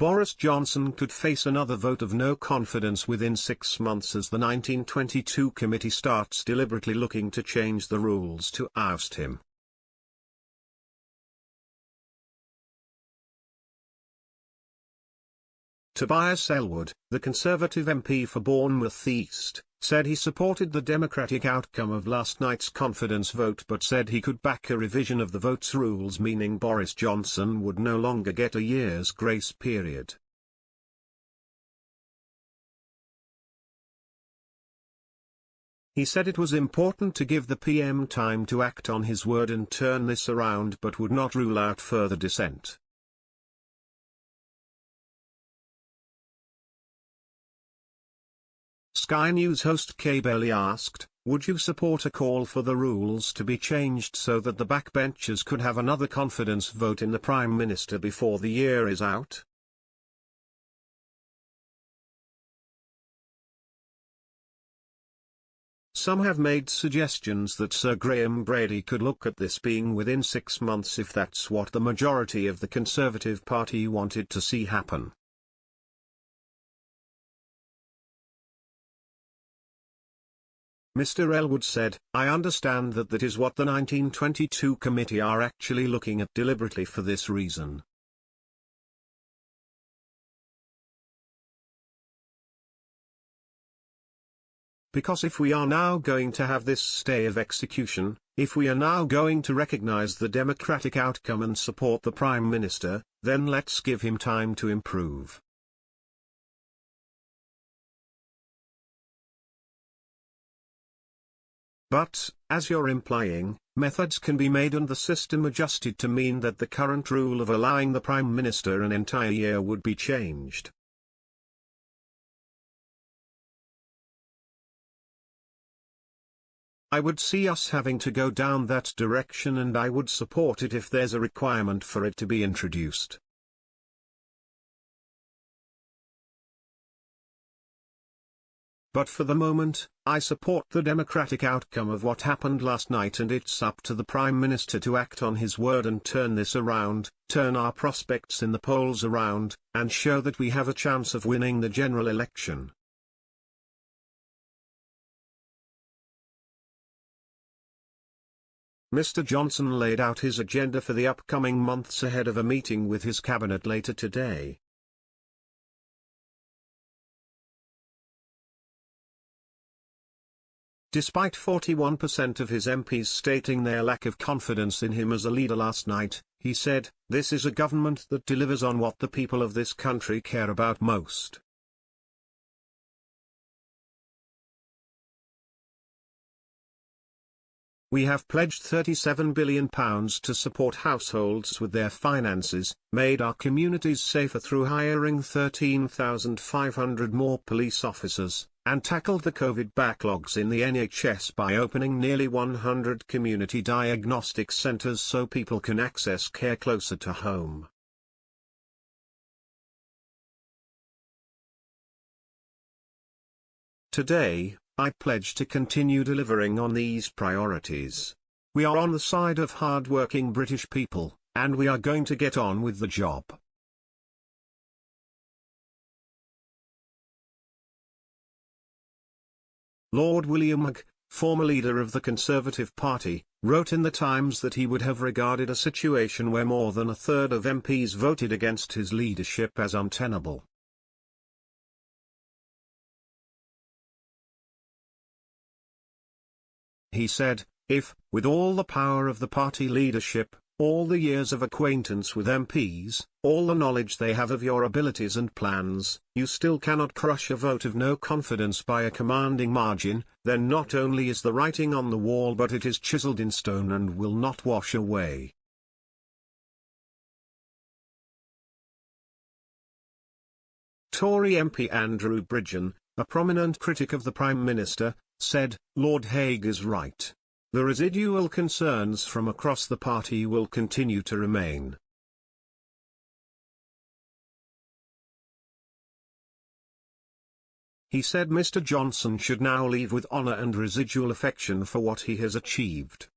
Boris Johnson could face another vote of no confidence within 6 months as the 1922 committee starts deliberately looking to change the rules to oust him. Tobias Ellwood, the Conservative MP for Bournemouth East, said he supported the democratic outcome of last night's confidence vote but said he could back a revision of the vote's rules, meaning Boris Johnson would no longer get a year's grace period. He said it was important to give the PM time to act on his word and turn this around but would not rule out further dissent. Sky News host Kay Bailey asked, "Would you support a call for the rules to be changed so that the backbenchers could have another confidence vote in the Prime Minister before the year is out?" Some have made suggestions that Sir Graham Brady could look at this being within 6 months if that's what the majority of the Conservative Party wanted to see happen. Mr. Ellwood said, "I understand that is what the 1922 committee are actually looking at deliberately for this reason." Because if we are now going to have this stay of execution, if we are now going to recognize the democratic outcome and support the Prime Minister, then let's give him time to improve. But, as you're implying, methods can be made and the system adjusted to mean that the current rule of allowing the Prime Minister an entire year would be changed. I would see us having to go down that direction and I would support it if there's a requirement for it to be introduced. But for the moment, I support the democratic outcome of what happened last night and it's up to the Prime Minister to act on his word and turn this around, turn our prospects in the polls around, and show that we have a chance of winning the general election. Mr. Johnson laid out his agenda for the upcoming months ahead of a meeting with his cabinet later today. Despite 41% of his MPs stating their lack of confidence in him as a leader last night, he said, "This is a government that delivers on what the people of this country care about most." "We have pledged £37 billion to support households with their finances, made our communities safer through hiring 13,500 more police officers, and tackled the COVID backlogs in the NHS by opening nearly 100 community diagnostic centres so people can access care closer to home." Today, I pledge to continue delivering on these priorities. We are on the side of hard-working British people, and we are going to get on with the job. Lord William Hague, former leader of the Conservative Party, wrote in the Times that he would have regarded a situation where more than a third of MPs voted against his leadership as untenable. He said, "If, with all the power of the party leadership, all the years of acquaintance with MPs, all the knowledge they have of your abilities and plans, you still cannot crush a vote of no confidence by a commanding margin, then not only is the writing on the wall but it is chiseled in stone and will not wash away." Tory MP Andrew Bridgen, a prominent critic of the Prime Minister, said, "Lord Hague is right. The residual concerns from across the party will continue to remain." He said Mr. Johnson should now leave with honour and residual affection for what he has achieved.